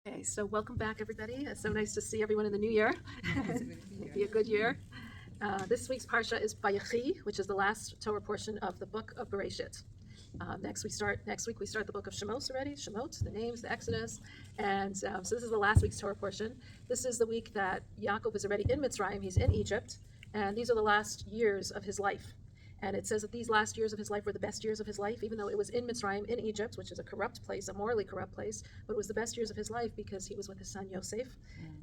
Okay, so welcome back, everybody. It's so nice to see everyone in the new year. It'll be a good year. This week's parsha is Vayechi, which is the last Torah portion of the book of Bereshit. Next week we start the book of Shemot already. Shemot, the names, the Exodus, and so this is the last week's Torah portion. This is the week that Yaakov is already in Mitzrayim. He's in Egypt, and these are the last years of his life. And it says that these last years of his life were the best years of his life, even though it was in Mitzrayim, in Egypt, which is a corrupt place, a morally corrupt place, but it was the best years of his life because he was with his son Yosef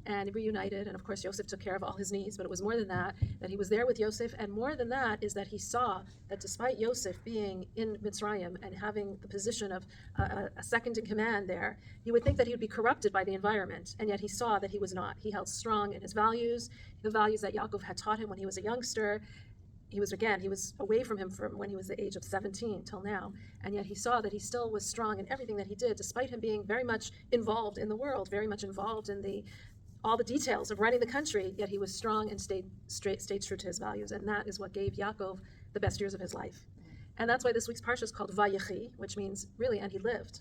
and reunited. And of course, Yosef took care of all his needs, but it was more than that he was there with Yosef. And more than that is that he saw that despite Yosef being in Mitzrayim and having the position of a second in command there, you would think that he would be corrupted by the environment. And yet he saw that he was not. He held strong in his values, the values that Yaakov had taught him when he was a youngster. He was away from him from when he was the age of 17 till now, and yet he saw that he still was strong in everything that he did, despite him being very much involved in the world, very much involved in all the details of running the country, yet he was strong and stayed true to his values, and that is what gave Yaakov the best years of his life. And that's why this week's parsha is called Vayechi, which means really, and he lived.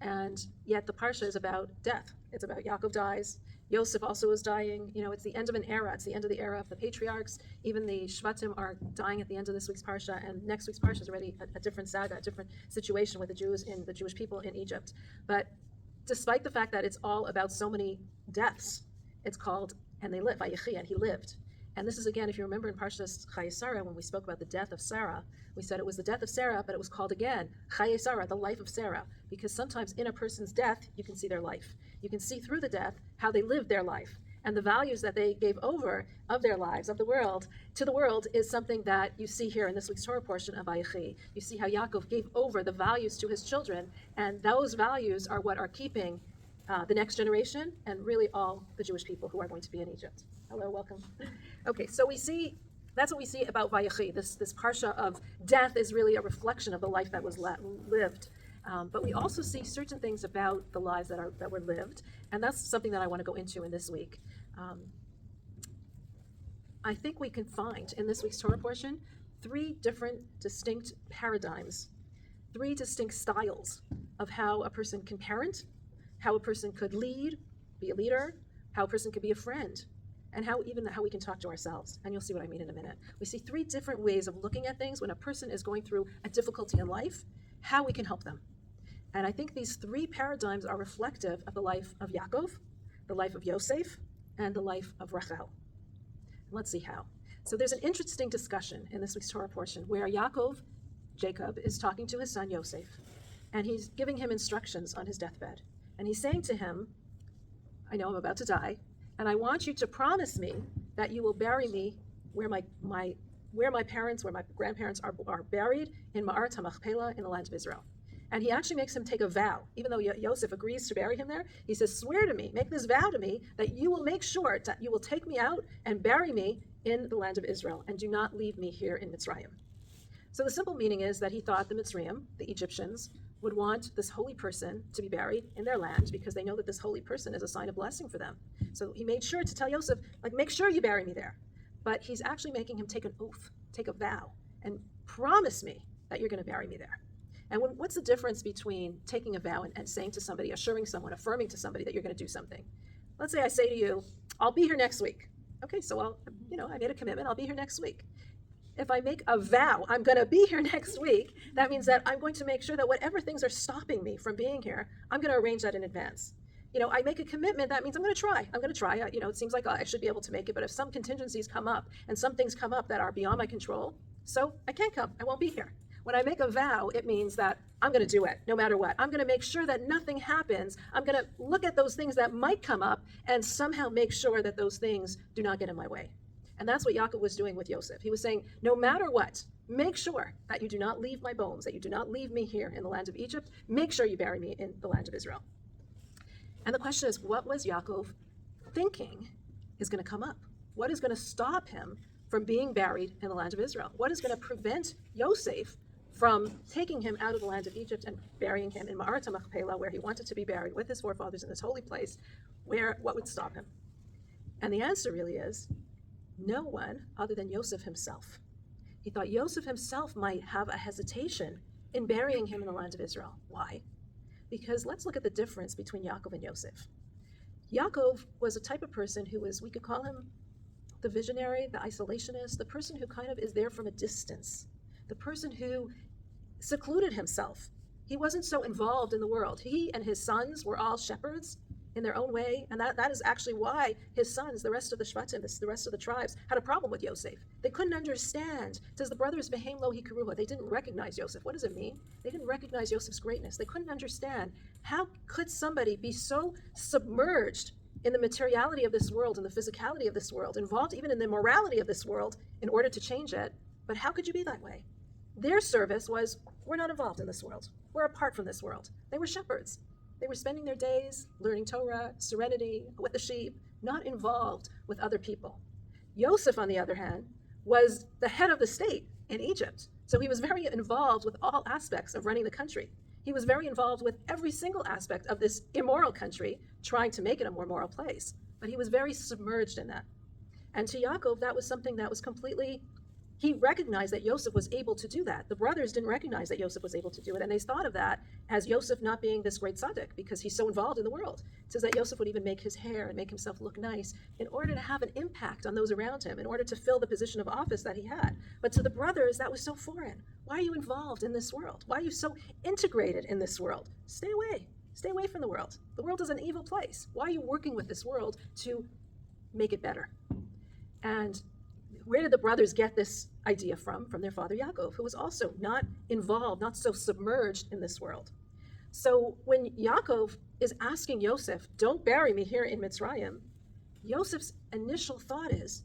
And yet the parsha is about death. It's about Yaakov dies. Yosef also is dying. It's the end of an era. It's the end of the era of the patriarchs. Even the Shvatim are dying at the end of this week's parsha, and next week's parsha is already a different saga, a different situation with the Jewish people in Egypt. But despite the fact that it's all about so many deaths, it's called, and they live, Vayechi, and he lived. And this is, again, if you remember in Parshas Chayei Sarah, when we spoke about the death of Sarah, we said it was the death of Sarah, but it was called again, Chayei Sarah, the life of Sarah, because sometimes in a person's death, you can see their life. You can see through the death how they lived their life. And the values that they gave over of their lives, of the world, to the world is something that you see here in this week's Torah portion of Vayechi. You see how Yaakov gave over the values to his children, and those values are what are keeping the next generation and really all the Jewish people who are going to be in Egypt. Hello, welcome. Okay, so that's what we see about Vayechi. This parsha of death is really a reflection of the life that was lived. But we also see certain things about the lives that were lived, and that's something that I want to go into in this week. I think we can find in this week's Torah portion 3 different distinct paradigms, 3 distinct styles of how a person can parent, how a person could lead, be a leader, how a person could be a friend, and how we can talk to ourselves. And you'll see what I mean in a minute. We see 3 different ways of looking at things when a person is going through a difficulty in life, how we can help them. And I think these 3 paradigms are reflective of the life of Yaakov, the life of Yosef, and the life of Rachel. Let's see how. So there's an interesting discussion in this week's Torah portion where Jacob, is talking to his son Yosef, and he's giving him instructions on his deathbed. And he's saying to him, I know I'm about to die, and I want you to promise me that you will bury me where my parents, where my grandparents are buried, in Ma'arat HaMachpelah, in the land of Israel. And he actually makes him take a vow. Even though Yosef agrees to bury him there, he says, swear to me, make this vow to me, that you will make sure that you will take me out and bury me in the land of Israel, and do not leave me here in Mitzrayim. So the simple meaning is that he thought the Mitzrayim, the Egyptians, would want this holy person to be buried in their land because they know that this holy person is a sign of blessing for them. So he made sure to tell Yosef, make sure you bury me there. But he's actually making him take an oath, take a vow, and promise me that you're going to bury me there. And what's the difference between taking a vow and saying to somebody, assuring someone, affirming to somebody that you're going to do something? Let's say I say to you, I'll be here next week. Okay, so I made a commitment, I'll be here next week. If I make a vow, I'm going to be here next week, that means that I'm going to make sure that whatever things are stopping me from being here, I'm going to arrange that in advance. I make a commitment, that means I'm going to try. It seems like I should be able to make it, but if some contingencies come up and some things come up that are beyond my control, so I can't come, I won't be here. When I make a vow, it means that I'm going to do it no matter what. I'm going to make sure that nothing happens. I'm going to look at those things that might come up and somehow make sure that those things do not get in my way. And that's what Yaakov was doing with Yosef. He was saying, no matter what, make sure that you do not leave my bones, that you do not leave me here in the land of Egypt. Make sure you bury me in the land of Israel. And the question is, what was Yaakov thinking is going to come up? What is going to stop him from being buried in the land of Israel? What is going to prevent Yosef from taking him out of the land of Egypt and burying him in Ma'arat HaMachpelah, where he wanted to be buried with his forefathers in this holy place? What would stop him? And the answer really is, no one other than Yosef himself. He thought Yosef himself might have a hesitation in burying him in the land of Israel. Why? Because let's look at the difference between Yaakov and Yosef. Yaakov was a type of person who was, we could call him the visionary, the isolationist, the person who kind of is there from a distance, the person who secluded himself. He wasn't so involved in the world. He and his sons were all shepherds in their own way, and that is actually why his sons, the rest of the Shvatim, the rest of the tribes, had a problem with Yosef. They couldn't understand. It says the brothers behem lo hikaruha. They didn't recognize Yosef. What does it mean? They didn't recognize Yosef's greatness. They couldn't understand how could somebody be so submerged in the materiality of this world and the physicality of this world, involved even in the morality of this world in order to change it. But how could you be that way? Their service was, we're not involved in this world. We're apart from this world. They were shepherds. They were spending their days learning Torah, serenity, with the sheep, not involved with other people. Yosef, on the other hand, was the head of the state in Egypt. So he was very involved with all aspects of running the country. He was very involved with every single aspect of this immoral country, trying to make it a more moral place. But he was very submerged in that. And to Yaakov, that was something that was completely, he recognized that Yosef was able to do that. The brothers didn't recognize that Yosef was able to do it, and they thought of that as Yosef not being this great tzaddik because he's so involved in the world. It says that Yosef would even make his hair and make himself look nice in order to have an impact on those around him, in order to fill the position of office that he had. But to the brothers, that was so foreign. Why are you involved in this world? Why are you so integrated in this world? Stay away. Stay away from the world. The world is an evil place. Why are you working with this world to make it better? And where did the brothers get this idea from? From their father Yaakov, who was also not involved, not so submerged in this world. So when Yaakov is asking Yosef, don't bury me here in Mitzrayim, Yosef's initial thought is,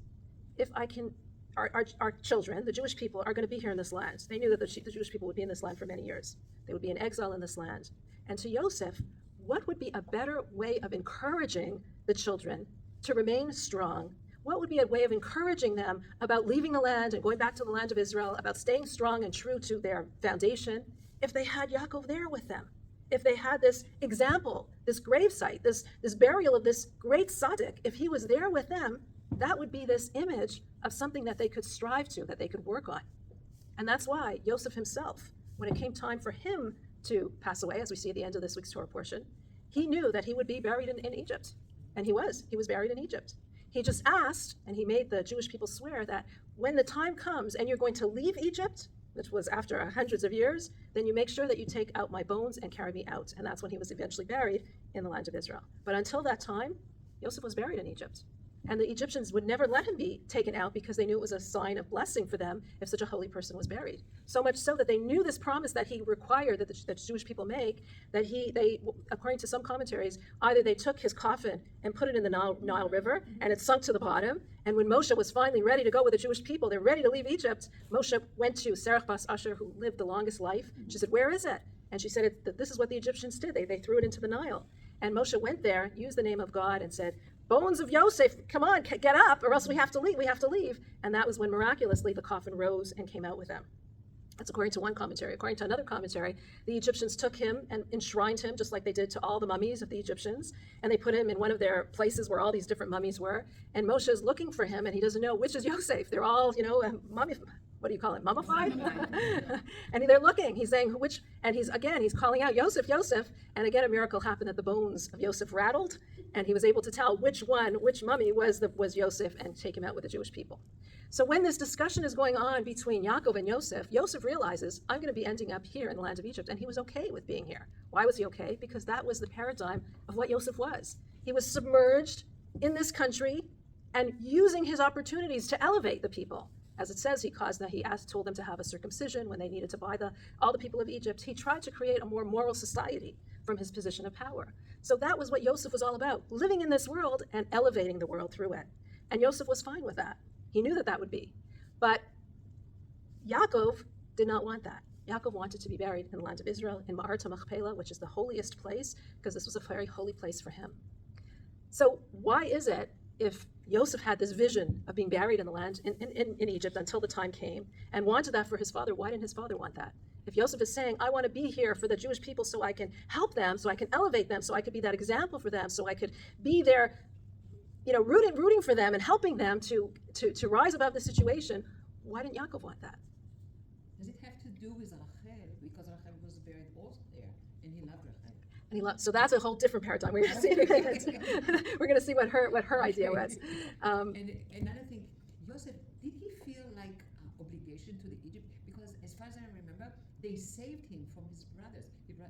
if I can, our children, the Jewish people, are going to be here in this land. They knew that the Jewish people would be in this land for many years. They would be in exile in this land. And to Yosef, what would be a better way of encouraging the children to remain strong? What would be a way of encouraging them about leaving the land and going back to the land of Israel, about staying strong and true to their foundation, if they had Yaakov there with them? If they had this example, this gravesite, this burial of this great tzaddik, if he was there with them, that would be this image of something that they could strive to, that they could work on. And that's why Yosef himself, when it came time for him to pass away, as we see at the end of this week's Torah portion, he knew that he would be buried in Egypt. And he was buried in Egypt. He just asked, and he made the Jewish people swear that when the time comes and you're going to leave Egypt, which was after hundreds of years, then you make sure that you take out my bones and carry me out. And that's when he was eventually buried in the land of Israel. But until that time, Yosef was buried in Egypt. And the Egyptians would never let him be taken out because they knew it was a sign of blessing for them if such a holy person was buried. So much so that they knew this promise that he required that the Jewish people make, that they, according to some commentaries, either they took his coffin and put it in the Nile River and it sunk to the bottom. And when Moshe was finally ready to go with the Jewish people, they're ready to leave Egypt, Moshe went to Serach Bas Asher, who lived the longest life. She said, where is it? And she said, this is what the Egyptians did. They threw it into the Nile. And Moshe went there, used the name of God, and said, bones of Yosef, come on, get up, or else we have to leave. And that was when miraculously the coffin rose and came out with them. That's according to one commentary. According to another commentary, the Egyptians took him and enshrined him, just like they did to all the mummies of the Egyptians, and they put him in one of their places where all these different mummies were. And Moshe is looking for him, and he doesn't know which is Yosef. They're all, what do you call it, mummified? And they're looking, he's saying, which, and he's calling out, Yosef, Yosef. And again, a miracle happened that the bones of Yosef rattled, and he was able to tell which mummy was Yosef and take him out with the Jewish people. So when this discussion is going on between Yaakov and Yosef realizes, I'm going to be ending up here in the land of Egypt, and he was okay with being here. Why was he okay? Because that was the paradigm of what Yosef was. He was submerged in this country and using his opportunities to elevate the people. As it says, told them to have a circumcision when they needed to buy all the people of Egypt. He tried to create a more moral society from his position of power. So that was what Yosef was all about, living in this world and elevating the world through it. And Yosef was fine with that. He knew that would be. But Yaakov did not want that. Yaakov wanted to be buried in the land of Israel, in Ma'arta Machpelah, which is the holiest place, because this was a very holy place for him. So why is it, if Yosef had this vision of being buried in the land in Egypt until the time came and wanted that for his father, why didn't his father want that? If Yosef is saying, I want to be here for the Jewish people so I can help them, so I can elevate them, so I could be that example for them, so I could be there, rooting for them and helping them to rise above the situation, why didn't Yaakov want that? Does it have to do with Rachel? Because Rachel was buried also there, and he loved Rachel. And he loved, so that's a whole different paradigm. We're going to see we're going to see what her idea was. And another thing, Joseph, did he feel like obligation to the Egypt? Because as far as I remember, they saved him from his brothers.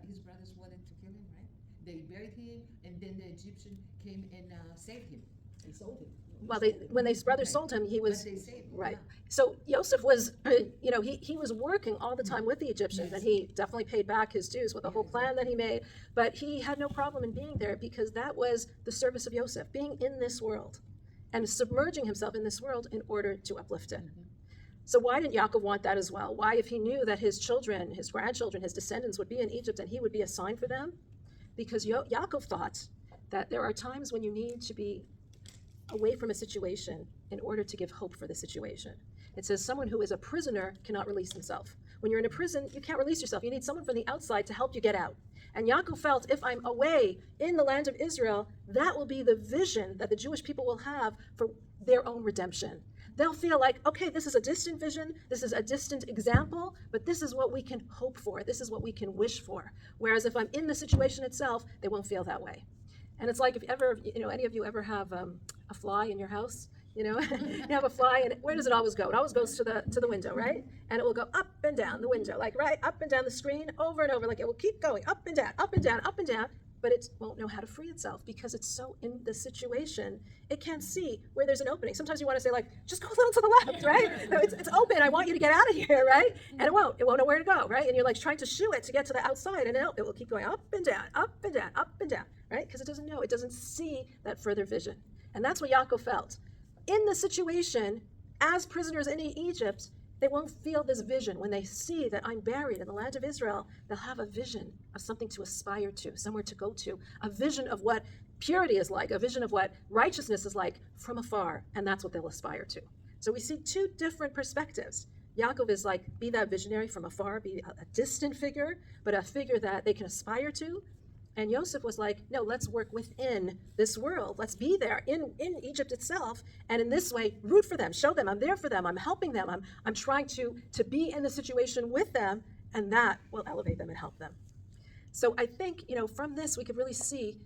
His brothers wanted to kill him, right? They buried him, and then the Egyptian came and saved him. They sold him. Well, when his brothers sold him, he was right. Yeah. So Yosef was, he was working all the time with the Egyptians, and he definitely paid back his dues with the whole plan that he made. But he had no problem in being there because that was the service of Yosef, being in this world and submerging himself in this world in order to uplift it. So why didn't Yaakov want that as well? Why, if he knew that his children, his grandchildren, his descendants would be in Egypt and he would be a sign for them? Because Yaakov thought that there are times when you need to be away from a situation in order to give hope for the situation. It says someone who is a prisoner cannot release himself. When you're in a prison, you can't release yourself. You need someone from the outside to help you get out. And Yaakov felt, if I'm away in the land of Israel, that will be the vision that the Jewish people will have for their own redemption. They'll feel like, okay, this is a distant vision, this is a distant example, but this is what we can hope for, this is what we can wish for. Whereas if I'm in the situation itself, they won't feel that way. And it's like if ever, any of you ever have a fly in your house, you have a fly, and where does it always go? It always goes to the window, right? And it will go up and down the window, like right up and down the screen, over and over, like it will keep going up and down, up and down, up and down, but it won't know how to free itself because it's so in the situation, it can't see where there's an opening. Sometimes you want to say, like, just go a little to the left, right? No, it's open, I want you to get out of here, right? And it won't know where to go, right? And you're like trying to shoo it to get to the outside, and it will keep going up and down, up and down, up and down, right? Because it doesn't know, it doesn't see that further vision. And that's what Yaakov felt. In the situation, as prisoners in Egypt, they won't feel this vision. When they see that I'm buried in the land of Israel, they'll have a vision of something to aspire to, somewhere to go to, a vision of what purity is like, a vision of what righteousness is like from afar, and that's what they'll aspire to. So we see two different perspectives. Yaakov is like, be that visionary from afar, be a distant figure, but a figure that they can aspire to. And Yosef was like, no, let's work within this world. Let's be there in Egypt itself. And in this way, root for them, show them I'm there for them, I'm helping them, I'm trying to be in the situation with them, and that will elevate them and help them. So I think, from this, we could really see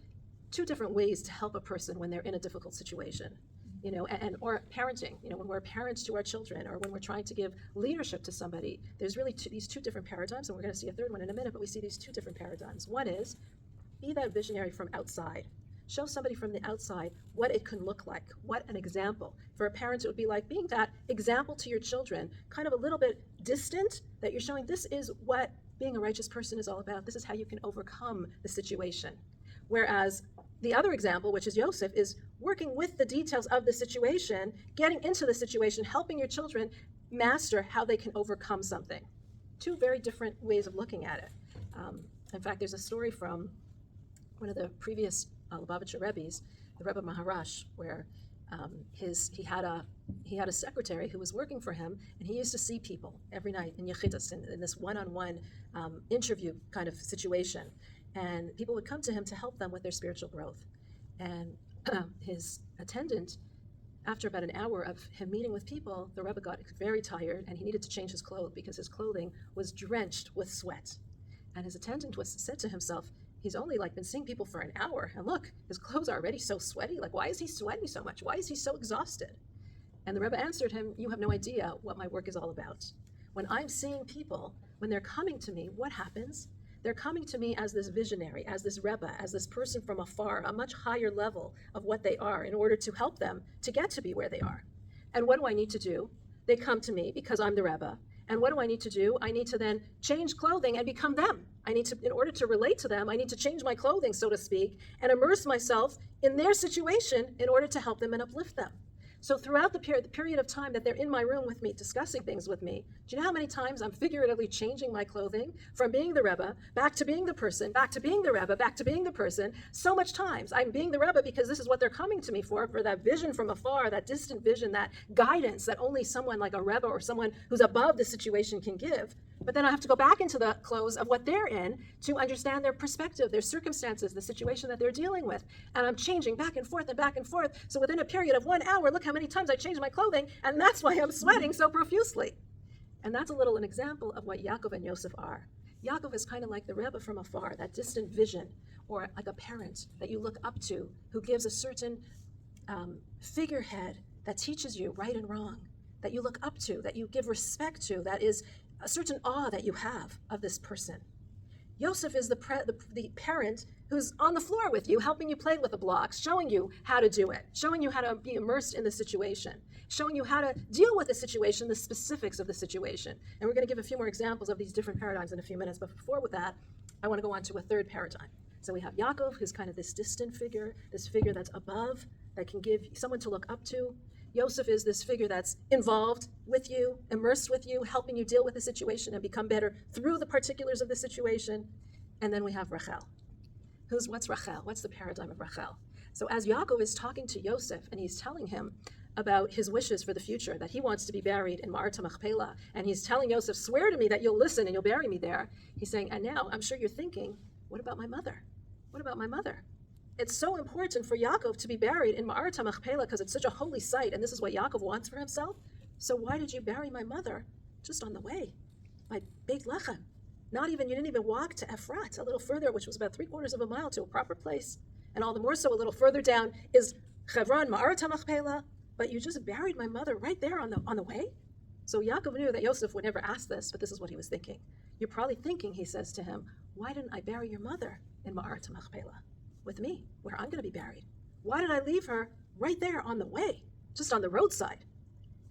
two different ways to help a person when they're in a difficult situation. Or parenting, when we're parents to our children, or when we're trying to give leadership to somebody, there's really these two different paradigms, and we're going to see a third one in a minute, but we see these two different paradigms. One is, be that visionary from outside. Show somebody from the outside what it can look like, what an example. For a parent, it would be like being that example to your children, kind of a little bit distant, that you're showing this is what being a righteous person is all about. This is how you can overcome the situation. Whereas the other example, which is Yosef, is working with the details of the situation, getting into the situation, helping your children master how they can overcome something. Two very different ways of looking at it. In fact, there's a story from one of the previous Lubavitcher Rebbes, the Rebbe Maharash, where he had a secretary who was working for him, and he used to see people every night in Yechidus, in this one-on-one interview kind of situation. And people would come to him to help them with their spiritual growth. And his attendant, after about an hour of him meeting with people, the Rebbe got very tired, and he needed to change his clothes because his clothing was drenched with sweat. And his attendant said to himself, he's only been seeing people for an hour, and look, his clothes are already so sweaty. Why is he sweating so much? Why is he so exhausted? And the Rebbe answered him, you have no idea what my work is all about. When I'm seeing people, when they're coming to me, what happens? They're coming to me as this visionary, as this Rebbe, as this person from afar, a much higher level of what they are, in order to help them to get to be where they are. And what do I need to do? They come to me because I'm the Rebbe. And what do I need to do? I need to then change clothing and become them. In order to relate to them, I need to change my clothing, so to speak, and immerse myself in their situation in order to help them and uplift them. So throughout the period of time that they're in my room with me, discussing things with me, do you know how many times I'm figuratively changing my clothing from being the Rebbe, back to being the person, back to being the Rebbe, back to being the person? So much times I'm being the Rebbe because this is what they're coming to me for that vision from afar, that distant vision, that guidance that only someone like a Rebbe or someone who's above the situation can give. But then I have to go back into the clothes of what they're in to understand their perspective, their circumstances, the situation that they're dealing with. And I'm changing back and forth and back and forth. So within a period of 1 hour, look how many times I changed my clothing, and that's why I'm sweating so profusely. And that's an example of what Yaakov and Yosef are. Yaakov is kind of like the Rebbe from afar, that distant vision, or like a parent that you look up to who gives a certain figurehead that teaches you right and wrong, that you look up to, that you give respect to, that is a certain awe that you have of this person. Yosef is the parent who's on the floor with you, helping you play with the blocks, showing you how to do it, showing you how to be immersed in the situation, showing you how to deal with the situation, the specifics of the situation. And we're going to give a few more examples of these different paradigms in a few minutes, but before with that, I want to go on to a third paradigm. So we have Yaakov, who's kind of this distant figure, this figure that's above, that can give someone to look up to. Yosef is this figure that's involved with you, immersed with you, helping you deal with the situation and become better through the particulars of the situation. And then we have Rachel. What's Rachel? What's the paradigm of Rachel? So as Yaakov is talking to Yosef and he's telling him about his wishes for the future, that he wants to be buried in Ma'arta Machpelah, and he's telling Yosef, swear to me that you'll listen and you'll bury me there. He's saying, and now I'm sure you're thinking, what about my mother? What about my mother? It's so important for Yaakov to be buried in Ma'arta Machpelah because it's such a holy site, and this is what Yaakov wants for himself. So why did you bury my mother just on the way by Beit Lechem? You didn't even walk to Ephrat, a little further, which was about 3/4 of a mile to a proper place. And all the more so, a little further down is Hebron, Ma'arta Machpelah, but you just buried my mother right there on the way? So Yaakov knew that Yosef would never ask this, but this is what he was thinking. You're probably thinking, he says to him, why didn't I bury your mother in Ma'arta Machpelah with me, where I'm going to be buried? Why did I leave her right there on the way, just on the roadside?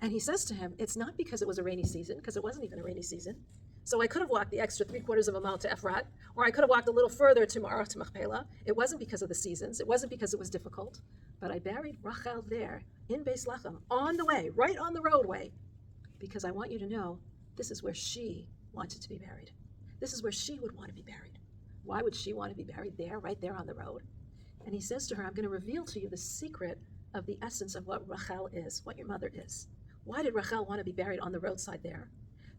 And he says to him, it's not because it was a rainy season, because it wasn't even a rainy season. So I could have walked the extra 3/4 of a mile to Ephrat, or I could have walked a little further to Ma'arta Machpelah. It wasn't because of the seasons. It wasn't because it was difficult. But I buried Rachel there in Beis Lechem, on the way, right on the roadway, because I want you to know this is where she wanted to be buried. This is where she would want to be buried. Why would she want to be buried there, right there on the road? And he says to her, I'm going to reveal to you the secret of the essence of what Rachel is, what your mother is. Why did Rachel want to be buried on the roadside there?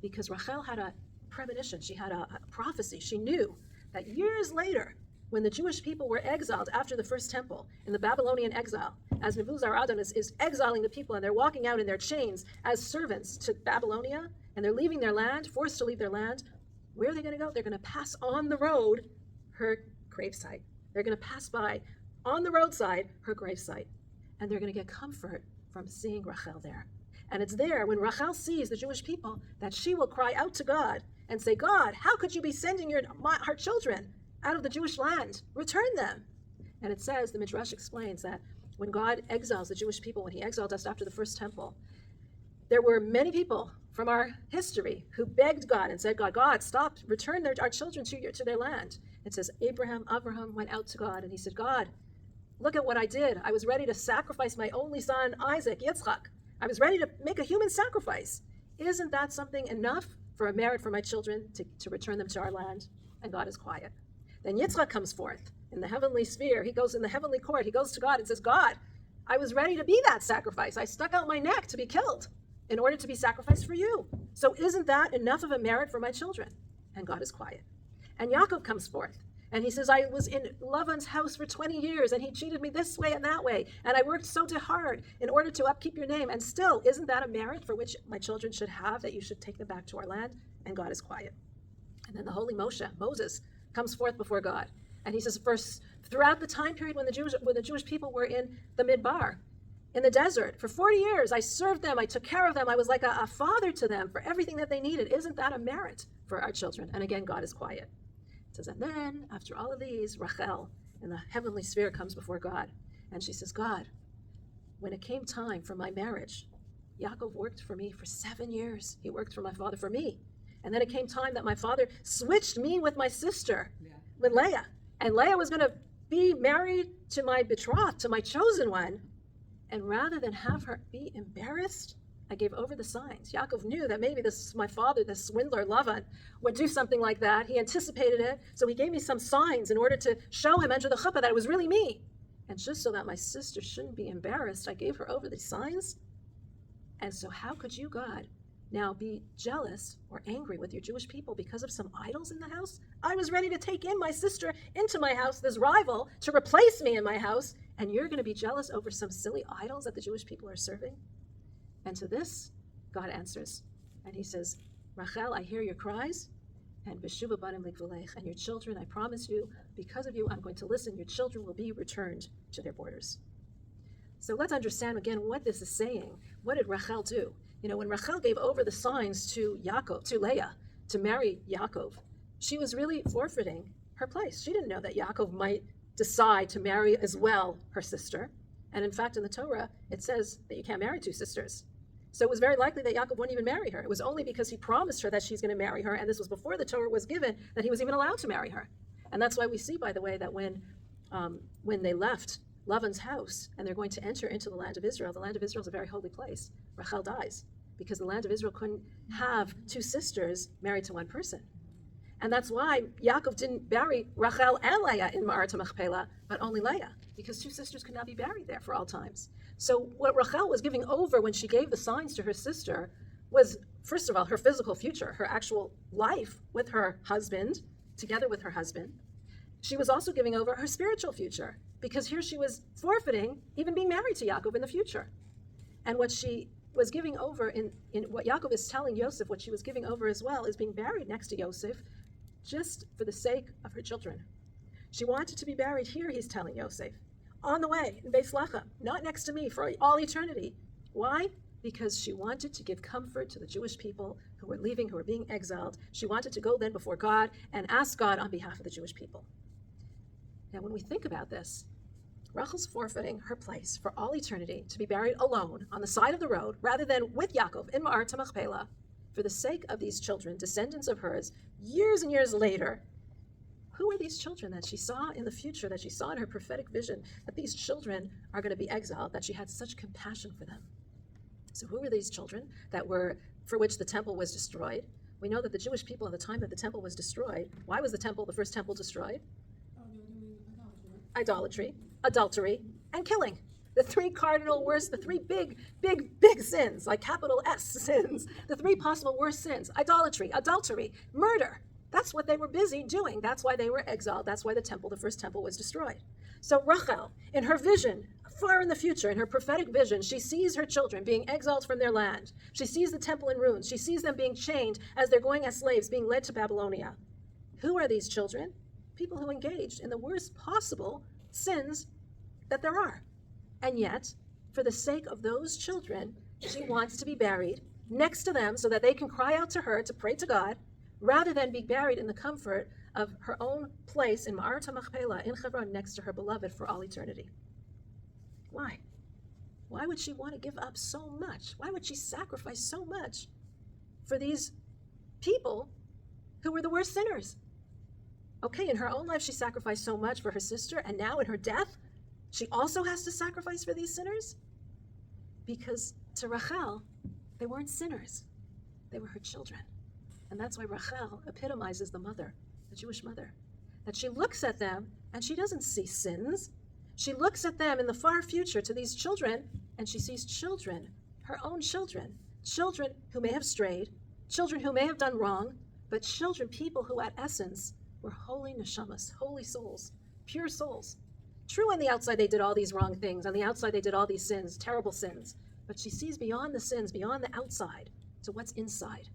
Because Rachel had a premonition, she had a prophecy. She knew that years later, when the Jewish people were exiled after the first temple, in the Babylonian exile, as Nebuchadnezzar is exiling the people, and they're walking out in their chains as servants to Babylonia, and they're leaving their land, forced to leave their land, where are they going to go? They're going to pass on the road her gravesite. They're going to pass by, on the roadside, her gravesite. And they're going to get comfort from seeing Rachel there. And it's there, when Rachel sees the Jewish people, that she will cry out to God and say, God, how could you be sending our children out of the Jewish land? Return them. And it says, the Midrash explains that when God exiles the Jewish people, when he exiled us after the first temple, there were many people from our history who begged God and said, God, stop, return our children to their land. It says, Abraham went out to God and he said, God, look at what I did. I was ready to sacrifice my only son, Isaac, Yitzchak. I was ready to make a human sacrifice. Isn't that something enough for a merit for my children to return them to our land? And God is quiet. Then Yitzchak comes forth in the heavenly sphere. He goes in the heavenly court. He goes to God and says, God, I was ready to be that sacrifice. I stuck out my neck to be killed in order to be sacrificed for you. So isn't that enough of a merit for my children? And God is quiet. And Yaakov comes forth. And he says, I was in Lavan's house for 20 years, and he cheated me this way and that way. And I worked so hard in order to upkeep your name. And still, isn't that a merit for which my children should have, that you should take them back to our land? And God is quiet. And then the holy Moses, comes forth before God. And he says, first, throughout the time period when the Jewish people were in the Midbar, in the desert, for 40 years, I served them, I took care of them, I was like a father to them for everything that they needed. Isn't that a merit for our children? And again, God is quiet. It says, and then, after all of these, Rachel in the heavenly sphere comes before God. And she says, God, when it came time for my marriage, Yaakov worked for me for 7 years. He worked for my father for me. And then it came time that my father switched me with my sister, with Leah. And Leah was going to be married to my betrothed, to my chosen one. And rather than have her be embarrassed, I gave over the signs. Yaakov knew that maybe my father, this swindler Lavan, would do something like that. He anticipated it, so he gave me some signs in order to show him under the chuppah that it was really me. And just so that my sister shouldn't be embarrassed, I gave her over the signs. And so how could you, God, now be jealous or angry with your Jewish people because of some idols in the house? I was ready to take in my sister into my house, this rival, to replace me in my house, and you're going to be jealous over some silly idols that the Jewish people are serving? And to this, God answers, and he says, Rachel, I hear your cries, And Beshuva banim likvulech, and your children, I promise you, because of you, I'm going to listen. Your children will be returned to their borders. So let's understand again what this is saying. What did Rachel do? When Rachel gave over the signs to Yaakov, to Leah, to marry Yaakov, she was really forfeiting her place. She didn't know that Yaakov might decide to marry as well her sister. And in fact, in the Torah, it says that you can't marry two sisters. So it was very likely that Yaakov wouldn't even marry her. It was only because he promised her that she's going to marry her, and this was before the Torah was given, that he was even allowed to marry her. And that's why we see, by the way, that when they left Lavan's house and they're going to enter into the land of Israel is a very holy place. Rachel dies because the land of Israel couldn't have two sisters married to one person. And that's why Yaakov didn't bury Rachel and Leah in Ma'arat Machpelah, but only Leah, because two sisters could not be buried there for all times. So what Rachel was giving over when she gave the signs to her sister was, first of all, her physical future, her actual life with her husband, together with her husband. She was also giving over her spiritual future, because here she was forfeiting even being married to Yaakov in the future. And what she was giving over in what Yaakov is telling Yosef, what she was giving over as well, is being buried next to Yosef, just for the sake of her children. She wanted to be buried here, he's telling Yosef, on the way, in Beis Lachem, not next to me for all eternity. Why? Because she wanted to give comfort to the Jewish people who were leaving, who were being exiled. She wanted to go then before God and ask God on behalf of the Jewish people. Now, when we think about this, Rachel's forfeiting her place for all eternity to be buried alone on the side of the road, rather than with Yaakov in Ma'arat Machpelah, for the sake of these children, descendants of hers, years and years later. Who are these children that she saw in the future, that she saw in her prophetic vision, that these children are going to be exiled, that she had such compassion for them? So who were these children for which the temple was destroyed? We know that the Jewish people at the time that the temple was destroyed, why was the first temple destroyed? Idolatry, adultery, and killing. The three cardinal worst, the three big sins, like capital S sins, the three possible worst sins: idolatry, adultery, murder. That's what they were busy doing. That's why they were exiled. That's why the first temple was destroyed. So Rachel, in her vision, far in the future, in her prophetic vision, she sees her children being exiled from their land. She sees the temple in ruins. She sees them being chained as they're going as slaves, being led to Babylonia. Who are these children? People who engaged in the worst possible sins that there are. And yet, for the sake of those children, she wants to be buried next to them so that they can cry out to her to pray to God, rather than be buried in the comfort of her own place in Ma'arat Machpelah in Hebron next to her beloved for all eternity. Why? Why would she want to give up so much? Why would she sacrifice so much for these people who were the worst sinners? Okay, in her own life, she sacrificed so much for her sister, and now in her death, she also has to sacrifice for these sinners? Because to Rachel, they weren't sinners. They were her children. And that's why Rachel epitomizes the mother, the Jewish mother. That she looks at them, and she doesn't see sins. She looks at them in the far future to these children, and she sees children, her own children who may have strayed, children who may have done wrong, but children, people who at essence were holy neshamas, holy souls, pure souls. True, on the outside they did all these wrong things. On the outside they did all these sins, terrible sins. But she sees beyond the sins, beyond the outside, to what's inside.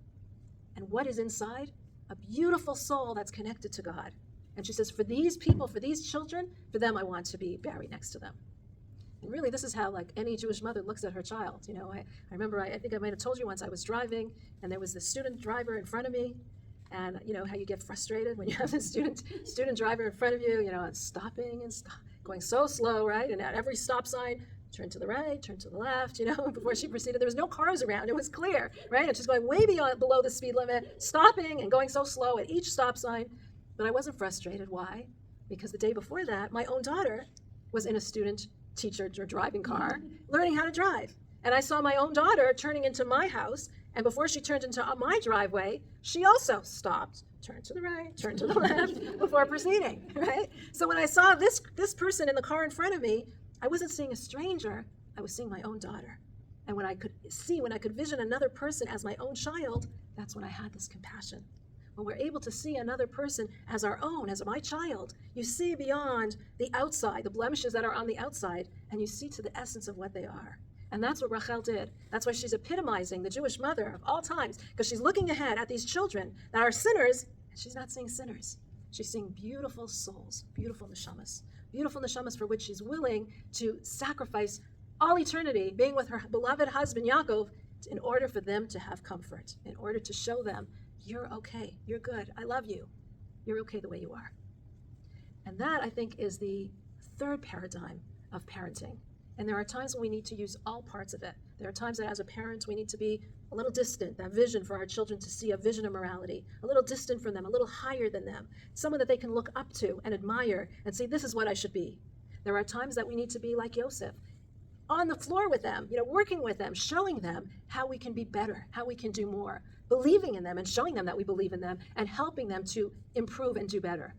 And what is inside? A beautiful soul that's connected to God. And she says, for these people, for these children, for them I want to be buried next to them. And really, this is how like any Jewish mother looks at her child. I remember, I think I might have told you once, I was driving, and there was this student driver in front of me. And you know how you get frustrated when you have a student driver in front of you, and stopping and going so slow, right? And at every stop sign, turn to the right, turn to the left, before she proceeded. There was no cars around. It was clear, right? And she's going way below the speed limit, stopping and going so slow at each stop sign. But I wasn't frustrated. Why? Because the day before that, my own daughter was in a student teacher or driving car, learning how to drive. And I saw my own daughter turning into my house, and before she turned into my driveway, she also stopped, turned to the right, turned to the left before proceeding, right? So when I saw this person in the car in front of me, I wasn't seeing a stranger, I was seeing my own daughter. And when I could vision another person as my own child, that's when I had this compassion. When we're able to see another person as our own, as my child, you see beyond the outside, the blemishes that are on the outside, and you see to the essence of what they are. And that's what Rachel did. That's why she's epitomizing the Jewish mother of all times, because she's looking ahead at these children that are sinners, She's not seeing sinners. She's seeing beautiful souls, beautiful neshamas for which she's willing to sacrifice all eternity, being with her beloved husband, Yaakov, in order for them to have comfort, in order to show them, you're okay, you're good, I love you, you're okay the way you are. And that, I think, is the third paradigm of parenting. And there are times when we need to use all parts of it. There are times that as a parent, we need to be a little distant, that vision for our children to see a vision of morality, a little distant from them, a little higher than them, someone that they can look up to and admire and say, this is what I should be. There are times that we need to be like Yosef, on the floor with them, working with them, showing them how we can be better, how we can do more, believing in them and showing them that we believe in them and helping them to improve and do better.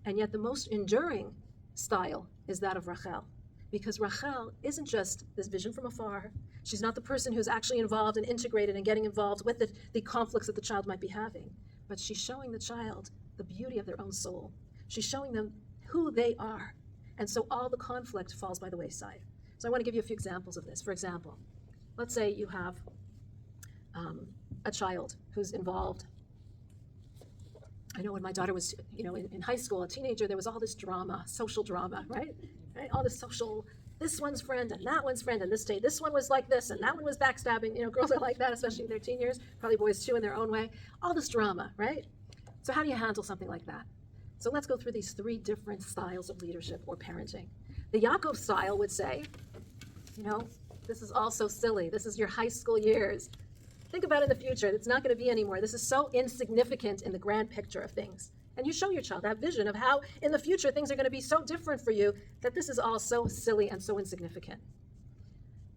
And yet the most enduring style is that of Rachel. Because Rachel isn't just this vision from afar. She's not the person who's actually involved and integrated and getting involved with the conflicts that the child might be having. But she's showing the child the beauty of their own soul. She's showing them who they are. And so all the conflict falls by the wayside. So I want to give you a few examples of this. For example, let's say you have a child who's involved. I know when my daughter was, in high school, a teenager, there was all this drama, social drama, right? All this social, this one's friend and that one's friend, and this one was like this and that one was backstabbing. Girls are like that, especially in their teen years, probably boys too in their own way. All this drama, right? So how do you handle something like that? So let's go through these three different styles of leadership or parenting. The Yaakov style would say, this is all so silly. This is your high school years. Think about it in the future. It's not going to be anymore. This is so insignificant in the grand picture of things. And you show your child that vision of how in the future things are going to be so different for you that this is all so silly and so insignificant.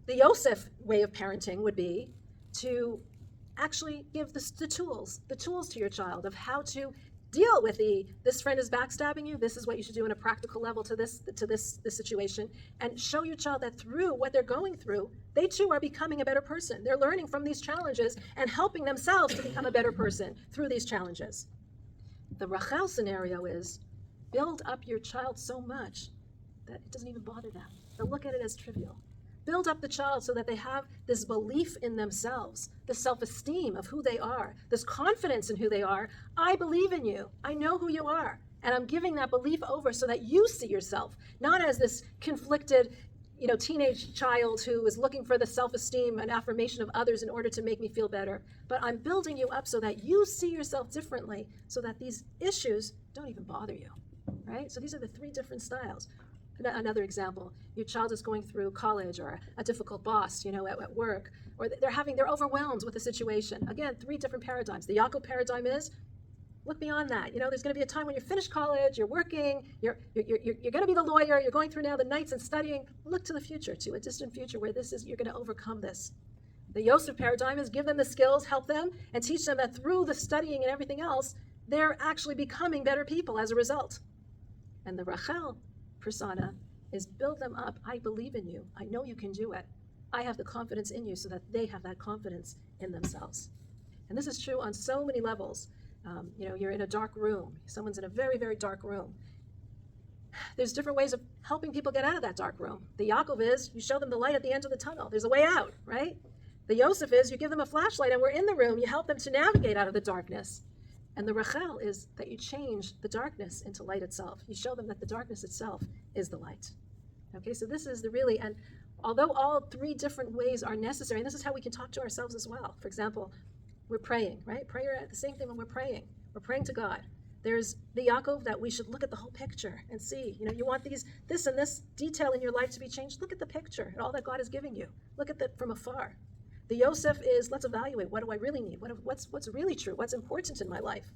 The Yosef way of parenting would be to actually give the tools to your child of how to deal with this friend is backstabbing you, this is what you should do in a practical level to this situation, and show your child that through what they're going through, they too are becoming a better person. They're learning from these challenges and helping themselves to become a better person through these challenges. The Rachel scenario is build up your child so much that it doesn't even bother them. They'll look at it as trivial. Build up the child so that they have this belief in themselves, this self-esteem of who they are, this confidence in who they are. I believe in you. I know who you are. And I'm giving that belief over so that you see yourself, not as this conflicted, teenage child who is looking for the self-esteem and affirmation of others in order to make me feel better. But I'm building you up so that you see yourself differently, so that these issues don't even bother you, right? So these are the three different styles. Another example, your child is going through college or a difficult boss, at work, or they're overwhelmed with the situation. Again, three different paradigms. The Yaakov paradigm is, look beyond that. There's going to be a time when you're finished college, you're working, you're going to be the lawyer, you're going through now the nights and studying. Look to the future, to a distant future where you're going to overcome this. The Yosef paradigm is give them the skills, help them, and teach them that through the studying and everything else, they're actually becoming better people as a result. And the Rachel persona is build them up. I believe in you. I know you can do it. I have the confidence in you so that they have that confidence in themselves. And this is true on so many levels. You're in a dark room. Someone's in a very, very dark room. There's different ways of helping people get out of that dark room. The Yaakov is you show them the light at the end of the tunnel. There's a way out, right? The Yosef is you give them a flashlight and we're in the room. You help them to navigate out of the darkness. And the Rachel is that you change the darkness into light itself. You show them that the darkness itself is the light. Okay, so this is and although all three different ways are necessary, and this is how we can talk to ourselves as well. For example, we're praying, right? Prayer, the same thing when we're praying. We're praying to God. There's the Yaakov that we should look at the whole picture and see, you want this and this detail in your life to be changed. Look at the picture and all that God is giving you. Look at that from afar. The Yosef is, let's evaluate, what do I really need? What's really true? What's important in my life?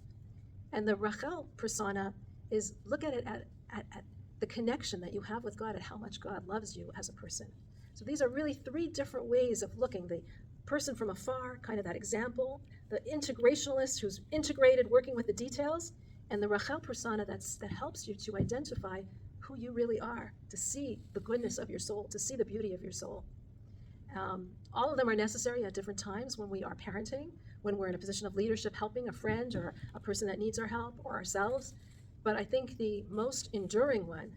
And the Rachel persona is look at it at the connection that you have with God and how much God loves you as a person. So these are really three different ways of looking. The person from afar, kind of that example, the integrationist who's integrated, working with the details, and the Rachel persona that helps you to identify who you really are, to see the goodness of your soul, to see the beauty of your soul. All of them are necessary at different times when we are parenting, when we're in a position of leadership, helping a friend or a person that needs our help or ourselves. But I think the most enduring one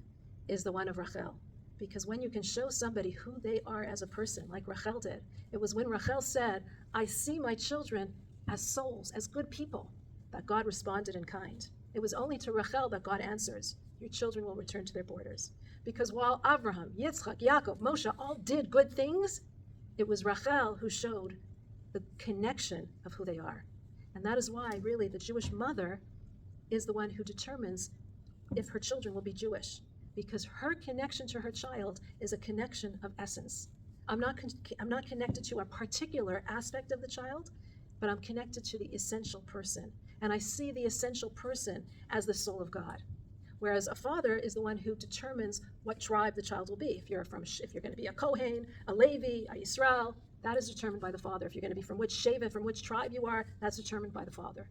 is the one of Rachel. Because when you can show somebody who they are as a person, like Rachel did, it was when Rachel said, I see my children as souls, as good people. that God responded in kind. It was only to Rachel that God answers, your children will return to their borders. Because while Abraham, Yitzchak, Yaakov, Moshe all did good things, it was Rachel who showed the connection of who they are. And that is why, really, the Jewish mother is the one who determines if her children will be Jewish, because her connection to her child is a connection of essence. I'm not connected to a particular aspect of the child, but I'm connected to the essential person. And I see the essential person as the soul of God. Whereas a father is the one who determines what tribe the child will be. If you're going to be a Kohen, a Levi, a Yisrael, that is determined by the father. If you're going to be from which Shevet, from which tribe you are, that's determined by the father.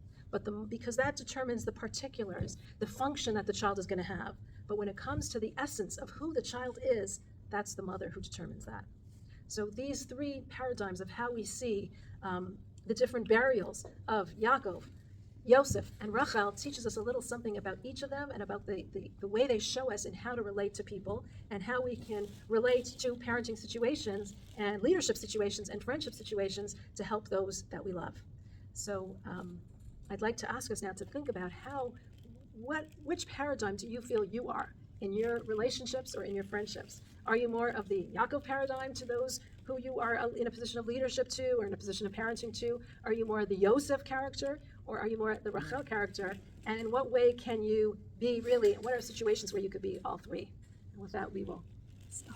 Because that determines the particulars, the function that the child is going to have. But when it comes to the essence of who the child is, that's the mother who determines that. So these three paradigms of how we see the different burials of Yaakov, Yoseph, and Rachel teaches us a little something about each of them and about the way they show us in how to relate to people and how we can relate to parenting situations and leadership situations and friendship situations to help those that we love. So I'd like to ask us now to think about which paradigm do you feel you are in your relationships or in your friendships? Are you more of the Yaakov paradigm to those who you are in a position of leadership to or in a position of parenting to? Are you more the Yosef character or are you more the Rachel character? And in what way can you be really, what are situations where you could be all three? And with that, we will stop.